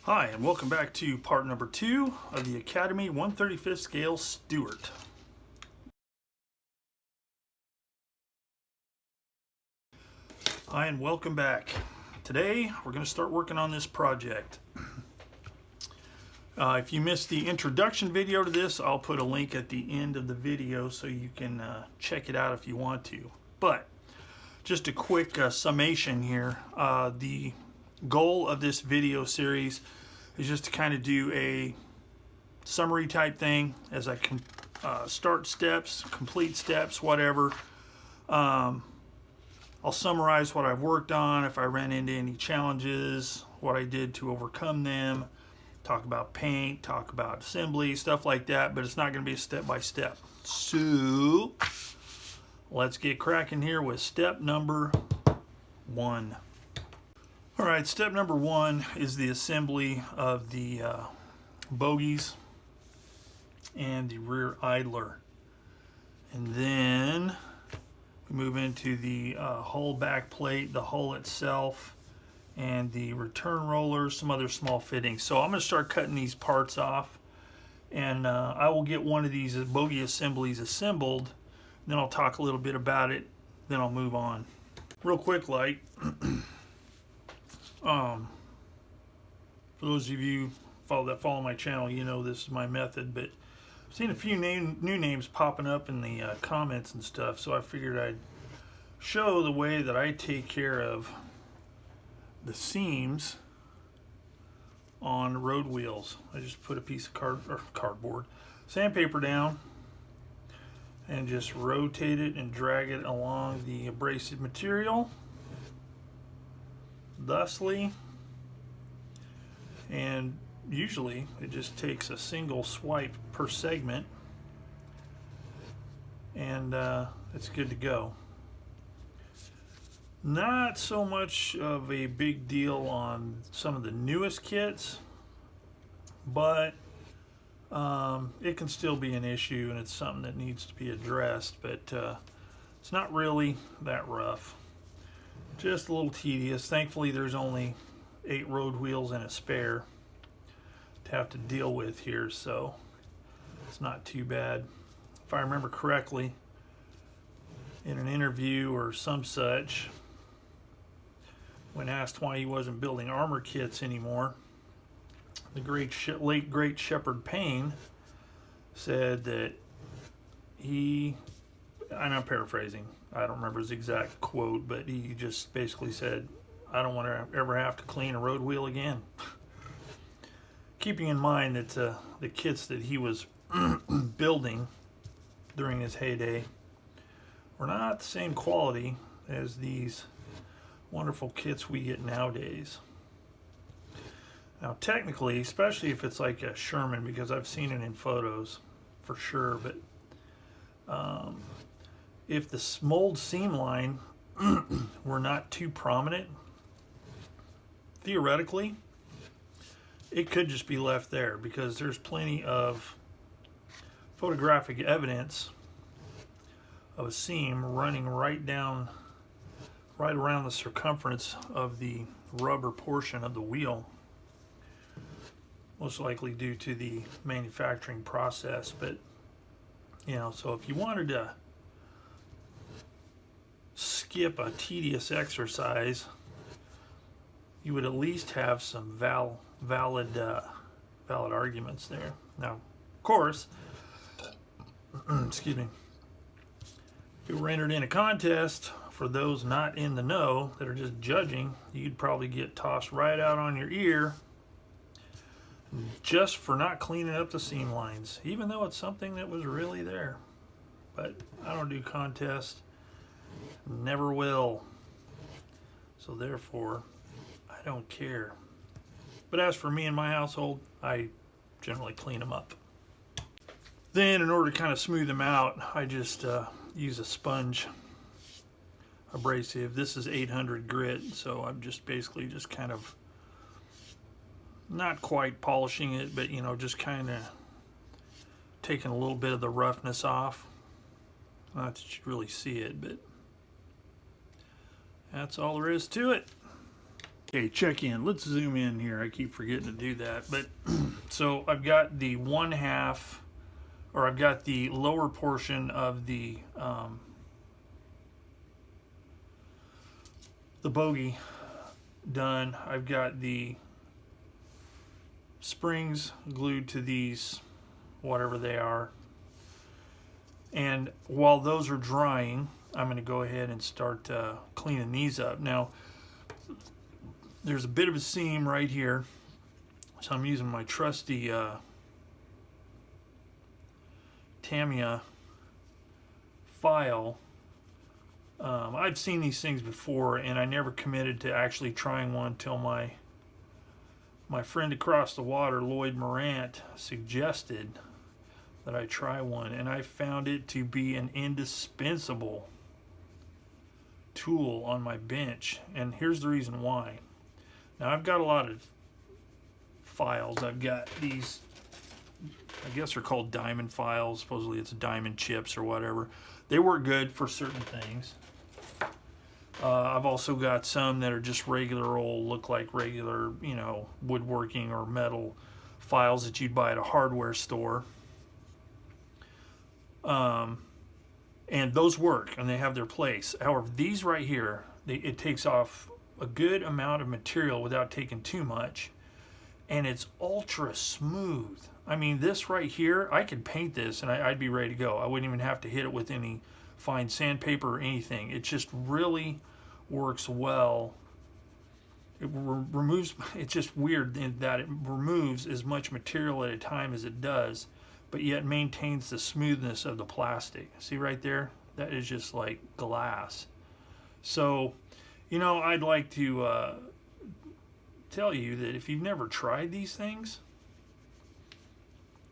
Hi, and welcome back to part number 2 of the Academy 1/35 scale Stuart. Hi, and welcome back. Today we're going to start working on this project. If you missed the introduction video to this, I'll put a link at the end of the video so you can check it out if you want to. But just a quick summation here. The goal of this video series is just to kind of do a summary type thing as I can start steps, complete steps, whatever. I'll summarize what I've worked on, if I ran into any challenges, what I did to overcome them, talk about paint, talk about assembly, stuff like that, but it's not going to be a step-by-step. So let's get cracking here with step number 1. Alright, step number 1 is the assembly of the bogeys and the rear idler. And then we move into the hull back plate, the hull itself, and the return rollers, some other small fittings. So I'm going to start cutting these parts off, and I will get one of these bogey assemblies assembled, then I'll talk a little bit about it, then I'll move on. Real quick, like, for those of you that follow my channel, you know this is my method, but I've seen a few new names popping up in the comments and stuff, so I figured I'd show the way that I take care of the seams on road wheels. I just put a piece of cardboard, sandpaper down, and just rotate it and drag it along the abrasive material thusly, and usually it just takes a single swipe per segment, and it's good to go. Not so much of a big deal on some of the newest kits, but it can still be an issue, and it's something that needs to be addressed, but it's not really that rough. Just a little tedious. Thankfully there's only 8 road wheels and a spare to have to deal with here, so it's not too bad. If I remember correctly, in an interview or some such, when asked why he wasn't building armor kits anymore, the late great Shepard Payne said that he, and I'm paraphrasing, I don't remember his exact quote, but he just basically said, I don't want to ever have to clean a road wheel again. Keeping in mind that the kits that he was building during his heyday were not the same quality as these wonderful kits we get nowadays. Now technically, especially if it's like a Sherman, because I've seen it in photos for sure, but if the mold seam line were not too prominent, theoretically it could just be left there, because there's plenty of photographic evidence of a seam running right around the circumference of the rubber portion of the wheel, most likely due to the manufacturing process. But you know, so if you wanted to skip a tedious exercise, you would at least have some valid arguments there. Now, of course, excuse me, if you were entered in a contest, for those not in the know that are just judging, you'd probably get tossed right out on your ear just for not cleaning up the seam lines, even though it's something that was really there. But I don't do contests, never will, so therefore I don't care. But as for me and my household, I generally clean them up. Then in order to kind of smooth them out, I just use a sponge abrasive. This is 800 grit, so I'm just basically just kind of not quite polishing it, but you know, just kind of taking a little bit of the roughness off. Not that you really see it, but that's all there is to it. Okay, check in. Let's zoom in here. I keep forgetting to do that. But so I've got the 1/2, or I've got the lower portion of the bogey done. I've got the springs glued to these, whatever they are. And while those are drying, I'm going to go ahead and start cleaning these up. Now, there's a bit of a seam right here, so I'm using my trusty Tamiya file. I've seen these things before, and I never committed to actually trying one till my friend across the water, Lloyd Morant, suggested that I try one, and I found it to be an indispensable tool on my bench. And here's the reason why. Now, I've got a lot of files. I've got these, I guess they're called diamond files. Supposedly it's diamond chips or whatever. They work good for certain things. I've also got some that are just regular old, look like regular, you know, woodworking or metal files that you'd buy at a hardware store. And those work, and they have their place. However, these right here, it takes off a good amount of material without taking too much, and it's ultra smooth. I mean, this right here, I could paint this and I'd be ready to go. I wouldn't even have to hit it with any fine sandpaper or anything. It just really works well. It removes, it's just weird in that it removes as much material at a time as it does, but yet maintains the smoothness of the plastic. See right there? That is just like glass. So, you know, I'd like to tell you that if you've never tried these things,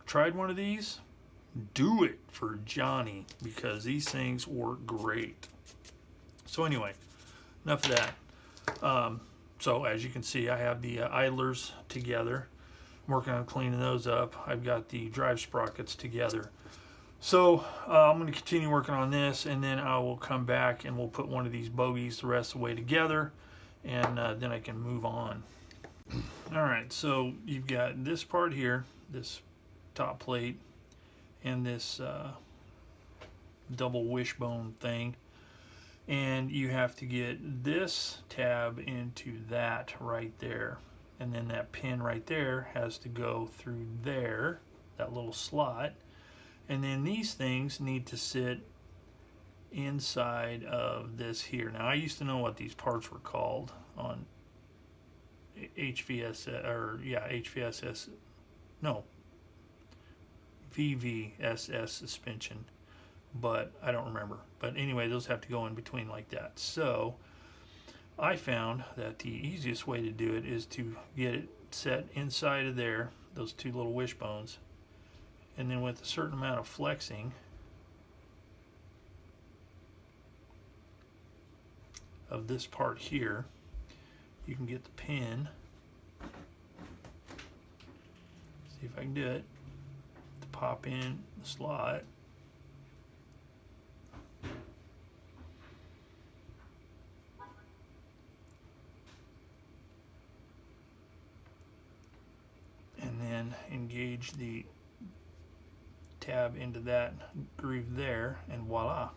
tried one of these, do it for Johnny, because these things work great. So anyway, enough of that. So as you can see, I have the idlers together. I'm working on cleaning those up. I've got the drive sprockets together. So I'm going to continue working on this, and then I will come back and we'll put one of these bogeys the rest of the way together, and then I can move on. Alright, so you've got this part here, this top plate, and this double wishbone thing, and you have to get this tab into that right there, and then that pin right there has to go through there, that little slot, and then these things need to sit inside of this here. Now, I used to know what these parts were called on HVSS, no, VVSS suspension, but I don't remember. But anyway, those have to go in between like that. So I found that the easiest way to do it is to get it set inside of there, those two little wishbones, and then with a certain amount of flexing of this part here, you can get the pin, see if I can do it, to pop in the slot. And then engage the tab into that groove there, and voila,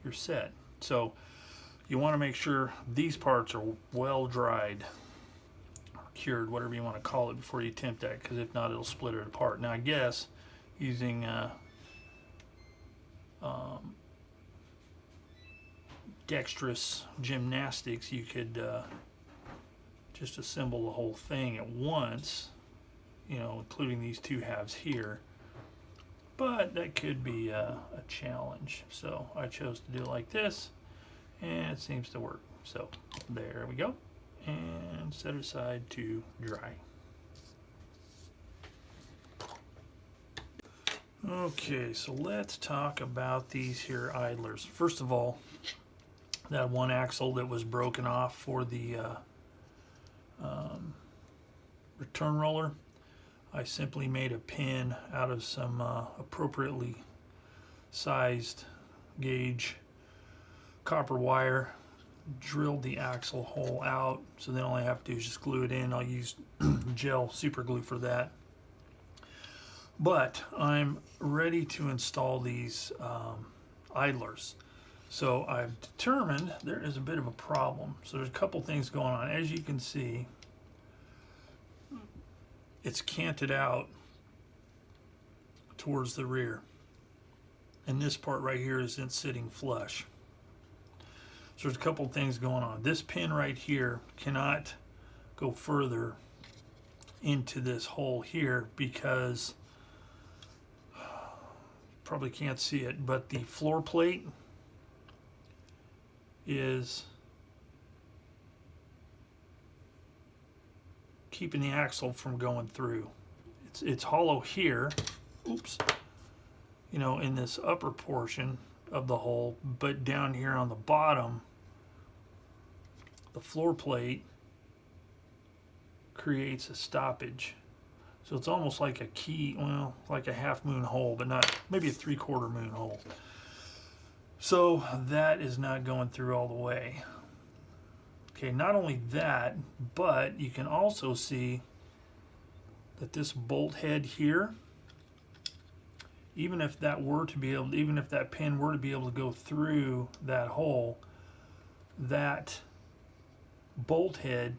you're set. So you want to make sure these parts are well dried, cured, whatever you want to call it, before you attempt that, because if not, it'll split it apart. Now, I guess using dexterous gymnastics, you could just assemble the whole thing at once, you know, including these two halves here. But that could be a challenge. So I chose to do it like this, and it seems to work. So there we go, and set it aside to dry. Okay, so let's talk about these here idlers. First of all, that one axle that was broken off for the return roller, I simply made a pin out of some appropriately sized gauge copper wire, drilled the axle hole out, so then all I have to do is just glue it in. I'll use gel super glue for that. But I'm ready to install these idlers. So I've determined there is a bit of a problem. So there's a couple things going on. As you can see, it's canted out towards the rear. And this part right here isn't sitting flush. So there's a couple things going on. This pin right here cannot go further into this hole here because, probably can't see it, but the floor plate is keeping the axle from going through. It's hollow here, oops, you know, in this upper portion of the hole, but down here on the bottom, the floor plate creates a stoppage. So it's almost like a key, well, like a half moon hole, but not, maybe a 3/4 moon hole. So that is not going through all the way. Okay, not only that, but you can also see that this bolt head here, even if that were to be able, even if that pin were to be able to go through that hole, that bolt head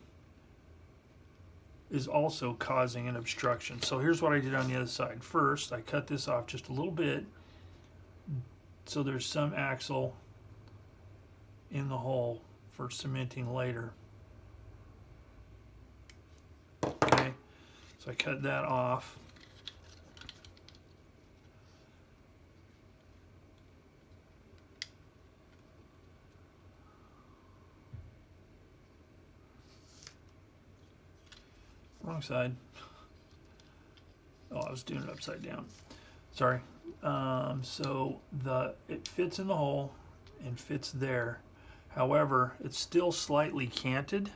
is also causing an obstruction. So here's what I did on the other side. First, I cut this off just a little bit so there's some axle in the hole for cementing later. Okay, so I cut that off. Wrong side. Oh, I was doing it upside down. Sorry. So it fits in the hole and fits there. However, it's still slightly canted.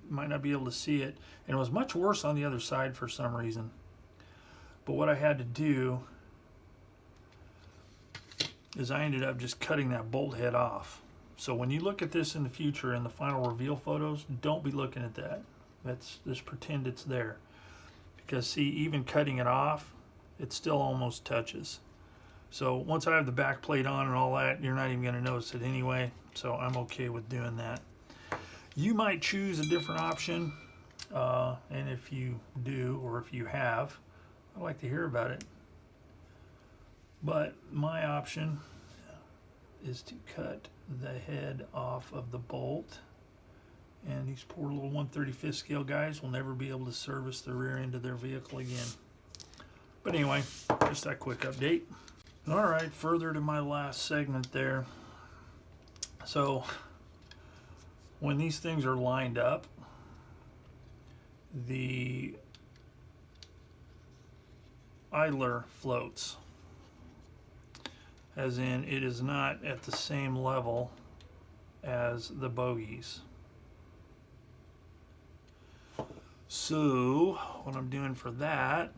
Might not be able to see it. And it was much worse on the other side for some reason. But what I had to do is I ended up just cutting that bolt head off. So when you look at this in the future in the final reveal photos, don't be looking at that. Just pretend it's there. Because see, even cutting it off, it still almost touches. So once I have the back plate on and all that, you're not even going to notice it anyway. So I'm okay with doing that. You might choose a different option. And if you do, or if you have, I'd like to hear about it. But my option is to cut the head off of the bolt. And these poor little 1/35 scale guys will never be able to service the rear end of their vehicle again. But anyway, just that quick update. All right, further to my last segment there. So when these things are lined up, the idler floats. As in, it is not at the same level as the bogeys. So what I'm doing for that,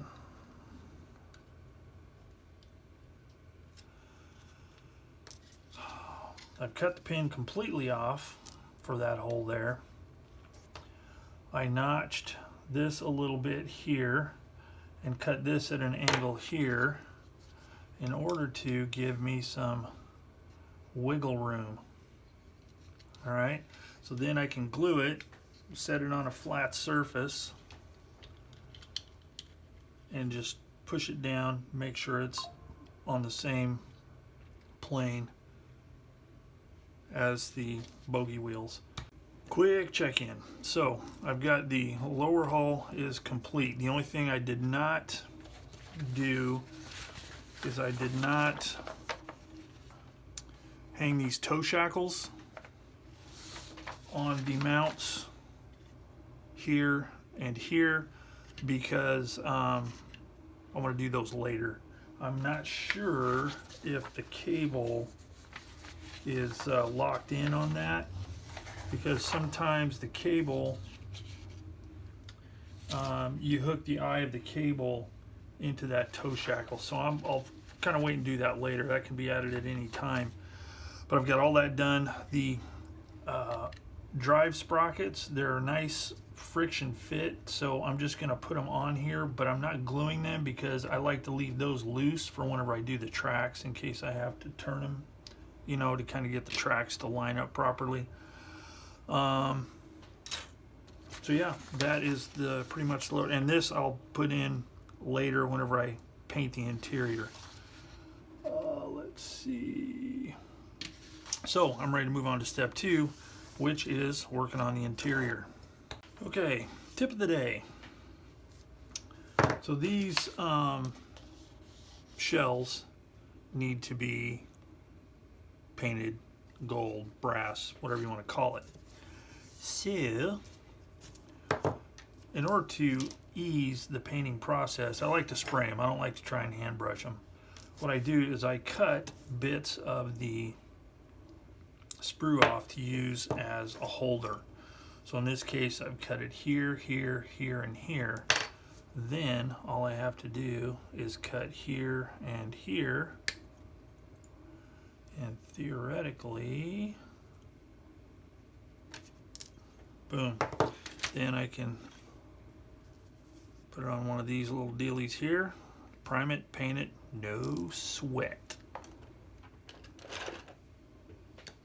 I've cut the pin completely off for that hole there. I notched this a little bit here and cut this at an angle here in order to give me some wiggle room. All right, so then I can glue it, set it on a flat surface, and just push it down, make sure it's on the same plane as the bogey wheels. Quick check-in. So I've got the lower hull is complete. The only thing I did not do is I did not hang these toe shackles on the mounts here and here because I want to do those later. I'm not sure if the cable is locked in on that, because sometimes the cable, you hook the eye of the cable into that toe shackle. So I'll kind of wait and do that later. That can be added at any time. But I've got all that done. The drive sprockets, they're a nice friction fit, so I'm just going to put them on here, but I'm not gluing them because I like to leave those loose for whenever I do the tracks in case I have to turn them, you know, to kind of get the tracks to line up properly. So yeah, that is the pretty much the load, and this I'll put in later whenever I paint the interior. Let's see. So I'm ready to move on to step 2, which is working on the interior. Okay, tip of the day. So these shells need to be painted gold, brass, whatever you want to call it. So in order to ease the painting process, I like to spray them. I don't like to try and hand brush them. What I do is I cut bits of the sprue off to use as a holder. So in this case, I've cut it here, here, here, and here. Then all I have to do is cut here and here. And theoretically, boom. Then I can put it on one of these little dealies here, prime it, paint it, no sweat.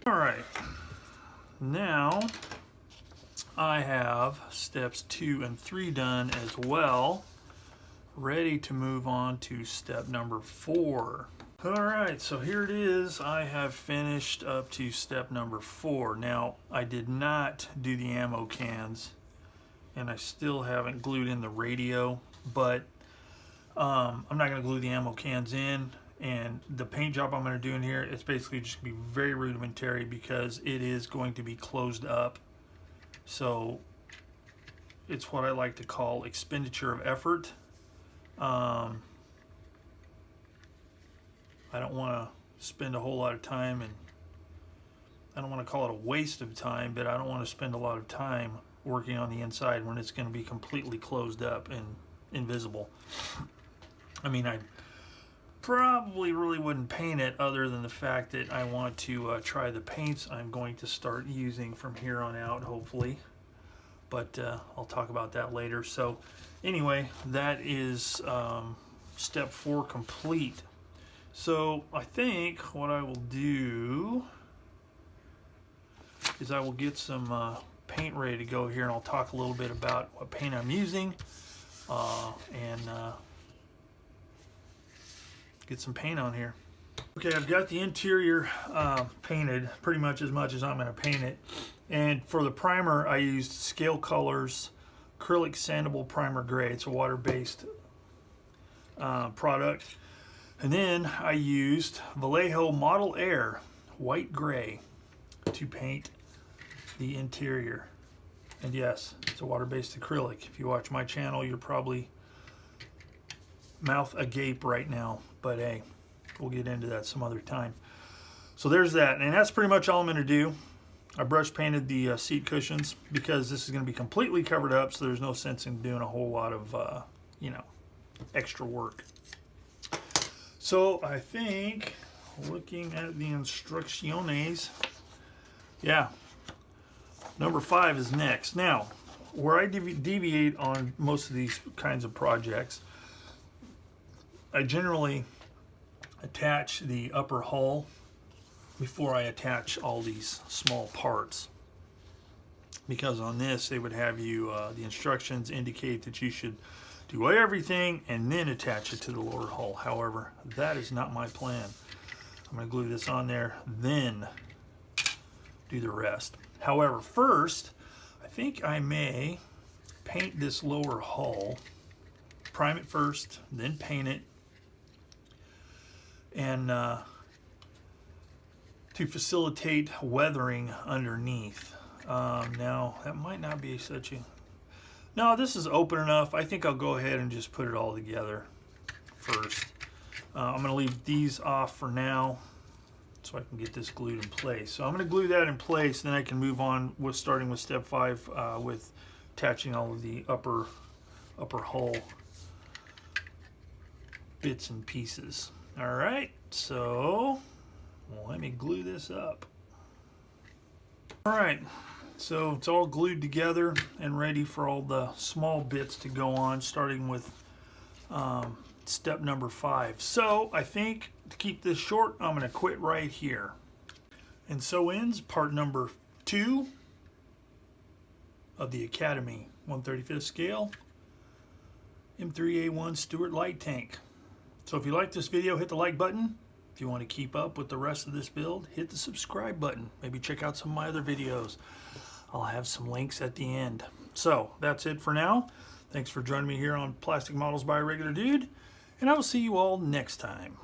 All right, now I have steps 2 and 3 done as well, ready to move on to step number 4. All right, so here it is. I have finished up to step number 4. Now, I did not do the ammo cans, and I still haven't glued in the radio, but I'm not going to glue the ammo cans in. And the paint job I'm going to do in here, it's basically just going to be very rudimentary because it is going to be closed up. So it's what I like to call expenditure of effort. I don't want to spend a whole lot of time, and I don't want to call it a waste of time, but I don't want to spend a lot of time working on the inside when it's going to be completely closed up and invisible. I mean, I probably really wouldn't paint it other than the fact that I want to try the paints I'm going to start using from here on out, hopefully. But I'll talk about that later. So anyway, that is step 4 complete. So I think what I will do is I will get some paint ready to go here, and I'll talk a little bit about what paint I'm using and get some paint on here. Okay, I've got the interior painted pretty much as I'm going to paint it. And for the primer, I used Scale Colors Acrylic Sandable Primer Gray. It's a water-based product. And then I used Vallejo Model Air White Gray to paint the interior. And yes, it's a water-based acrylic. If you watch my channel, you're probably mouth agape right now, but hey, we'll get into that some other time. So there's that, and that's pretty much all I'm going to do. I brush painted the seat cushions because this is going to be completely covered up, so there's no sense in doing a whole lot of you know, extra work. So I think, looking at the instrucciones, yeah, number 5 is next. Now, where I deviate on most of these kinds of projects, I generally attach the upper hull before I attach all these small parts, because on this they would have you the instructions indicate that you should do everything and then attach it to the lower hull. However, that is not my plan. I'm going to glue this on there, then do the rest. However, first I think I may paint this lower hull, prime it first, then paint it, and to facilitate weathering underneath. Now, that might not be such a... No, this is open enough. I think I'll go ahead and just put it all together first. I'm going to leave these off for now so I can get this glued in place. So I'm going to glue that in place, then I can move on with starting with step 5 with attaching all of the upper hull bits and pieces. All right, so Well, let me glue this up. All right, so it's all glued together and ready for all the small bits to go on, starting with step number 5. So I think to keep this short, I'm going to quit right here. And so ends part number 2 of the Academy 1/35 scale M3A1 Stuart light tank. So if you like this video, hit the like button. If you want to keep up with the rest of this build, hit the subscribe button. Maybe check out some of my other videos. I'll have some links at the end. So that's it for now. Thanks for joining me here on Plastic Models by a Regular Dude, and I will see you all next time.